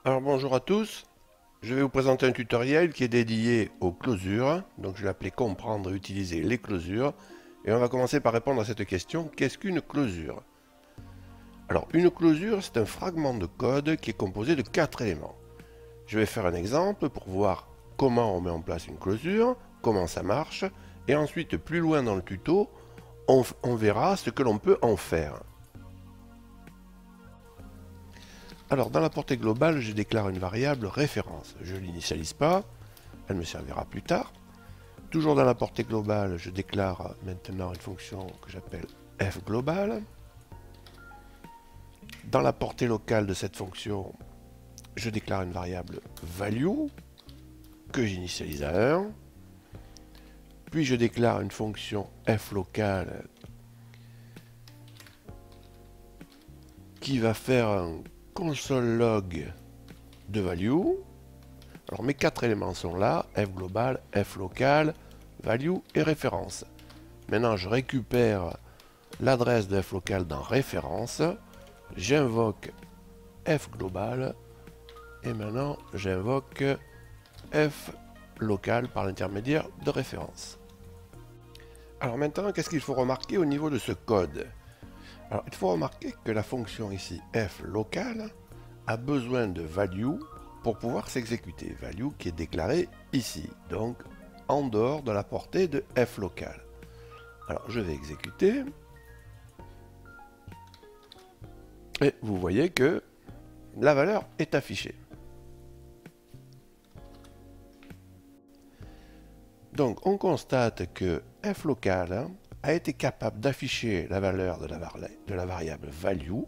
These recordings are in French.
Alors bonjour à tous, je vais vous présenter un tutoriel qui est dédié aux closures. Donc je l'ai appelé comprendre et utiliser les closures. Et on va commencer par répondre à cette question, qu'est-ce qu'une closure? Alors une closure, c'est un fragment de code qui est composé de 4 éléments. Je vais faire un exemple pour voir comment on met en place une closure, comment ça marche, et ensuite plus loin dans le tuto, on verra ce que l'on peut en faire. Alors dans la portée globale, je déclare une variable référence. Je ne l'initialise pas, elle me servira plus tard. Toujours dans la portée globale, je déclare maintenant une fonction que j'appelle fglobal. Dans la portée locale de cette fonction, je déclare une variable value que j'initialise à 1. Puis je déclare une fonction flocal qui va faire un console log de value. Alors mes 4 éléments sont là, fglobal, flocal, value et référence. Maintenant je récupère l'adresse de flocal dans référence, j'invoque fglobal et maintenant j'invoque flocal par l'intermédiaire de référence. Alors maintenant, qu'est-ce qu'il faut remarquer au niveau de ce code? Alors, il faut remarquer que la fonction ici flocal a besoin de value pour pouvoir s'exécuter. Value qui est déclarée ici, donc en dehors de la portée de flocal. Alors, je vais exécuter. Et vous voyez que la valeur est affichée. Donc, on constate que flocal a été capable d'afficher la valeur de la variable value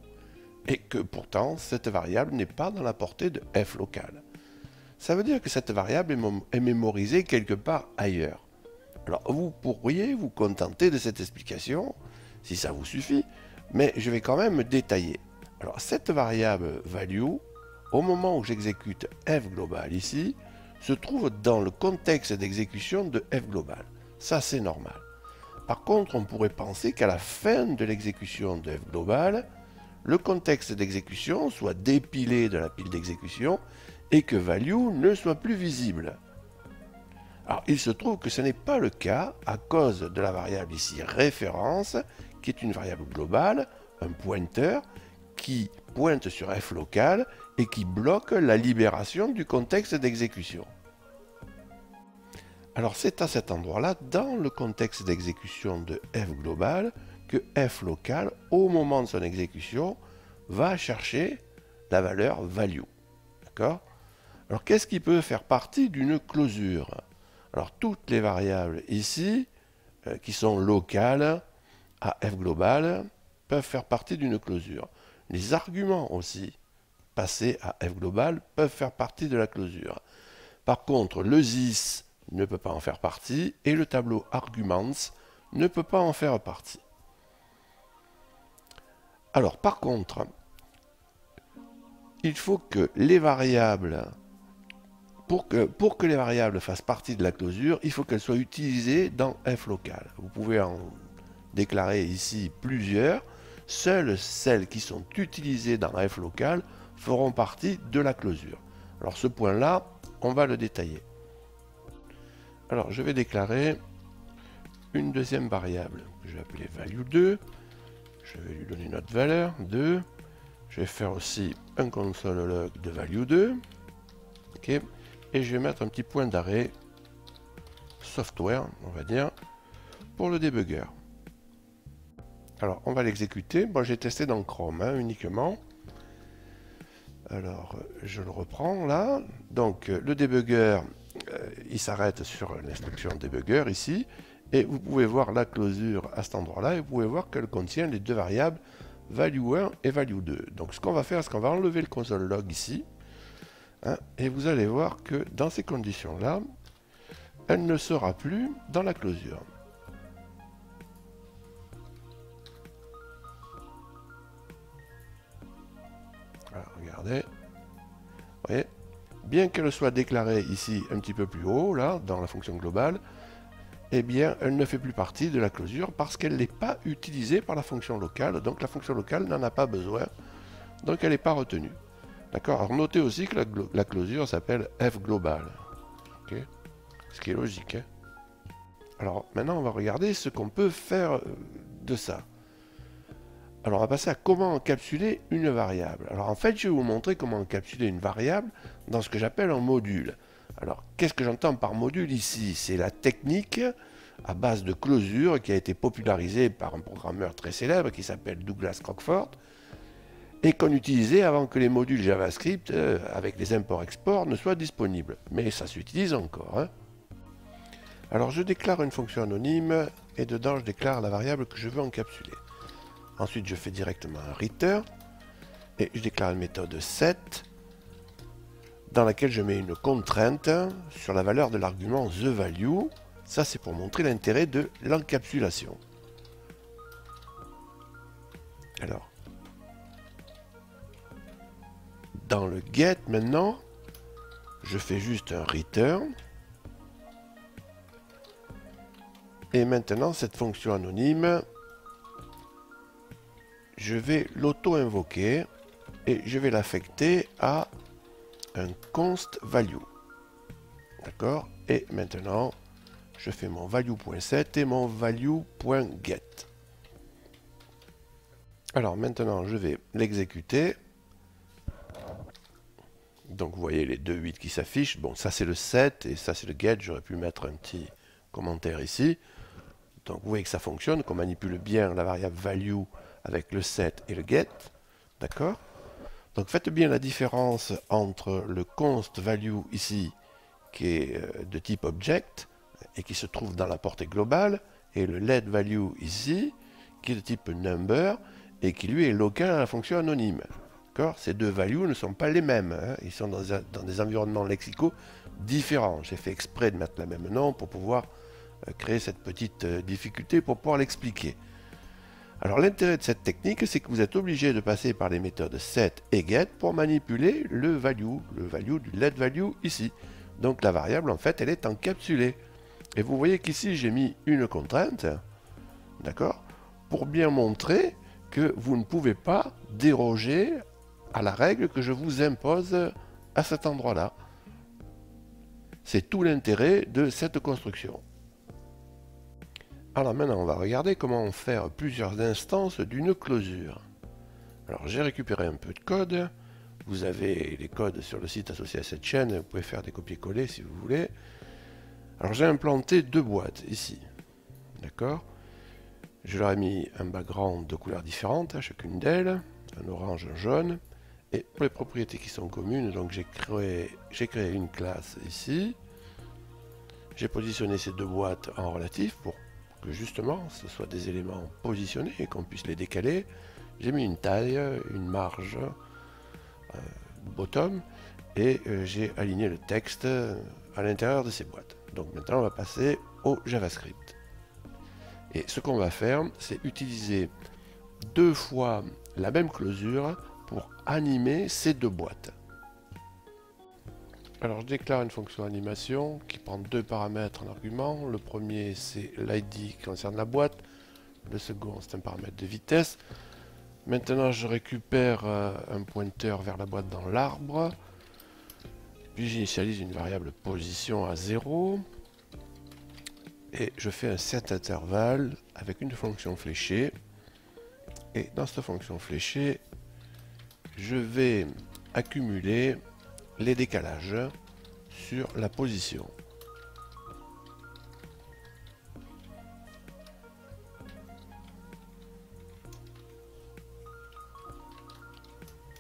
et que pourtant cette variable n'est pas dans la portée de flocal. Ça veut dire que cette variable est mémorisée quelque part ailleurs. Alors vous pourriez vous contenter de cette explication si ça vous suffit, mais je vais quand même me détailler. Alors cette variable value, au moment où j'exécute fglobal ici, se trouve dans le contexte d'exécution de fglobal. Ça c'est normal. Par contre, on pourrait penser qu'à la fin de l'exécution de fglobal, le contexte d'exécution soit dépilé de la pile d'exécution et que value ne soit plus visible. Alors, il se trouve que ce n'est pas le cas à cause de la variable ici référence, qui est une variable globale, un pointeur, qui pointe sur flocal et qui bloque la libération du contexte d'exécution. Alors c'est à cet endroit-là, dans le contexte d'exécution de fglobal, que flocal, au moment de son exécution, va chercher la valeur value. D'accord? Alors qu'est-ce qui peut faire partie d'une closure? Alors toutes les variables ici, qui sont locales à fglobal, peuvent faire partie d'une closure. Les arguments aussi, passés à fglobal, peuvent faire partie de la closure. Par contre, le this ne peut pas en faire partie et le tableau arguments ne peut pas en faire partie. Alors par contre, il faut que les variables, pour que les variables fassent partie de la closure, il faut qu'elles soient utilisées dans flocal. Vous pouvez en déclarer ici plusieurs, seules celles qui sont utilisées dans flocal feront partie de la closure. Alors ce point-là, on va le détailler. Alors je vais déclarer une deuxième variable que je vais appeler value2. Je vais lui donner notre valeur 2. Je vais faire aussi un console log de value2. Ok. Et je vais mettre un petit point d'arrêt software, on va dire, pour le débugger. Alors on va l'exécuter. Bon, j'ai testé dans Chrome uniquement. Alors je le reprends là. Donc le débugger, il s'arrête sur l'instruction debugger ici, et vous pouvez voir la closure à cet endroit-là, et vous pouvez voir qu'elle contient les deux variables value1 et value2. Donc ce qu'on va faire, c'est qu'on va enlever le console log ici, hein, et vous allez voir que dans ces conditions-là, elle ne sera plus dans la closure. Voilà, regardez. Vous voyez, bien qu'elle soit déclarée ici un petit peu plus haut, là, dans la fonction globale, eh bien, elle ne fait plus partie de la closure parce qu'elle n'est pas utilisée par la fonction locale. Donc la fonction locale n'en a pas besoin, donc elle n'est pas retenue. D'accord. Alors notez aussi que la closure s'appelle f global. Okay. Ce qui est logique. Hein. Alors maintenant on va regarder ce qu'on peut faire de ça. Alors on va passer à comment encapsuler une variable. Alors en fait je vais vous montrer comment encapsuler une variable dans ce que j'appelle un module. Alors qu'est-ce que j'entends par module ici? C'est la technique à base de closure qui a été popularisée par un programmeur très célèbre qui s'appelle Douglas Crockford et qu'on utilisait avant que les modules JavaScript avec les imports-exports ne soient disponibles. Mais ça s'utilise encore. Hein. Alors je déclare une fonction anonyme et dedans je déclare la variable que je veux encapsuler. Ensuite je fais directement un return et je déclare une méthode set dans laquelle je mets une contrainte sur la valeur de l'argument TheValue. Ça c'est pour montrer l'intérêt de l'encapsulation. Alors, dans le get maintenant, je fais juste un return. Et maintenant, cette fonction anonyme, je vais l'auto-invoquer et je vais l'affecter à un const value. D'accord? Et maintenant, je fais mon value.set et mon value.get. Alors maintenant, je vais l'exécuter. Donc vous voyez les deux 8 qui s'affichent. Bon, ça c'est le set et ça c'est le get. J'aurais pu mettre un petit commentaire ici. Donc vous voyez que ça fonctionne, qu'on manipule bien la variable value avec le set et le get. D'accord? Donc faites bien la différence entre le const value ici, qui est de type object, et qui se trouve dans la portée globale, et le let value ici, qui est de type number, et qui lui est local à la fonction anonyme. Ces deux values ne sont pas les mêmes, hein. Ils sont dans des environnements lexicaux différents. J'ai fait exprès de mettre la même nom pour pouvoir créer cette petite difficulté pour pouvoir l'expliquer. Alors l'intérêt de cette technique, c'est que vous êtes obligé de passer par les méthodes set et get pour manipuler le value du let value ici. Donc la variable, en fait, elle est encapsulée. Et vous voyez qu'ici, j'ai mis une contrainte, d'accord, pour bien montrer que vous ne pouvez pas déroger à la règle que je vous impose à cet endroit-là. C'est tout l'intérêt de cette construction. Alors maintenant, on va regarder comment faire plusieurs instances d'une closure. Alors j'ai récupéré un peu de code. Vous avez les codes sur le site associé à cette chaîne. Vous pouvez faire des copier-coller si vous voulez. Alors j'ai implanté deux boîtes ici. D'accord? Je leur ai mis un background de couleurs différentes à chacune d'elles. Un orange, un jaune. Et pour les propriétés qui sont communes, donc j'ai créé une classe ici. J'ai positionné ces deux boîtes en relatif pour que justement ce soit des éléments positionnés et qu'on puisse les décaler. J'ai mis une taille, une marge bottom et j'ai aligné le texte à l'intérieur de ces boîtes. Donc maintenant on va passer au JavaScript. Et ce qu'on va faire, c'est utiliser deux fois la même closure pour animer ces deux boîtes. Alors je déclare une fonction animation qui prend deux paramètres en argument. Le premier c'est l'ID qui concerne la boîte. Le second c'est un paramètre de vitesse. Maintenant je récupère un pointeur vers la boîte dans l'arbre. Puis j'initialise une variable position à 0. Et je fais un set intervalle avec une fonction fléchée. Et dans cette fonction fléchée, je vais accumuler les décalages sur la position.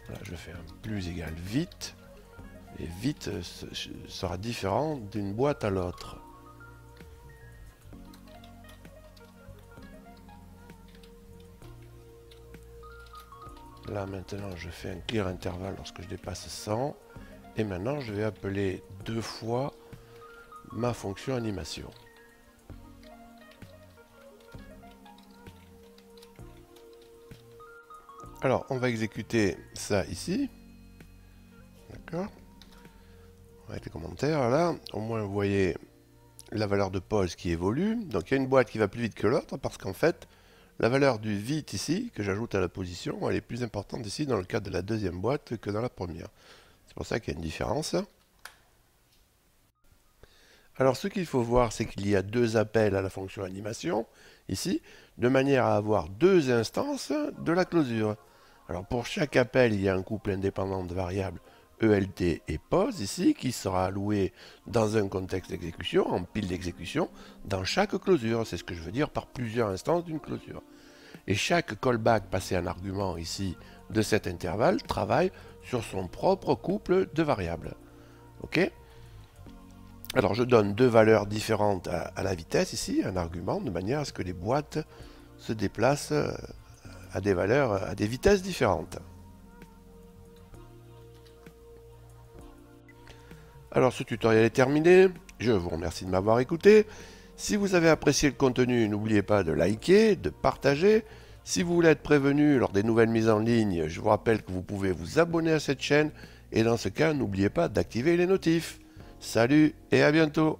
Voilà, je fais un plus égal vite, et vite sera différent d'une boîte à l'autre. Là maintenant je fais un clear intervalle lorsque je dépasse 100. Et maintenant, je vais appeler deux fois ma fonction animation. Alors, on va exécuter ça ici. D'accord? Avec les commentaires, là. Au moins, vous voyez la valeur de pause qui évolue. Donc, il y a une boîte qui va plus vite que l'autre parce qu'en fait, la valeur du vit ici, que j'ajoute à la position, elle est plus importante ici dans le cas de la deuxième boîte que dans la première. C'est pour ça qu'il y a une différence. Alors ce qu'il faut voir, c'est qu'il y a deux appels à la fonction animation, ici, de manière à avoir deux instances de la closure. Alors pour chaque appel, il y a un couple indépendant de variables ELT et pause ici, qui sera alloué dans un contexte d'exécution, en pile d'exécution, dans chaque closure. C'est ce que je veux dire par plusieurs instances d'une closure. Et chaque callback passé en argument ici de cet intervalle travaille sur son propre couple de variables. Ok ? Alors je donne deux valeurs différentes à la vitesse ici, un argument, de manière à ce que les boîtes se déplacent à des valeurs, à des vitesses différentes. Alors ce tutoriel est terminé, je vous remercie de m'avoir écouté. Si vous avez apprécié le contenu, n'oubliez pas de liker, de partager. Si vous voulez être prévenu lors des nouvelles mises en ligne, je vous rappelle que vous pouvez vous abonner à cette chaîne et dans ce cas, n'oubliez pas d'activer les notifs. Salut et à bientôt!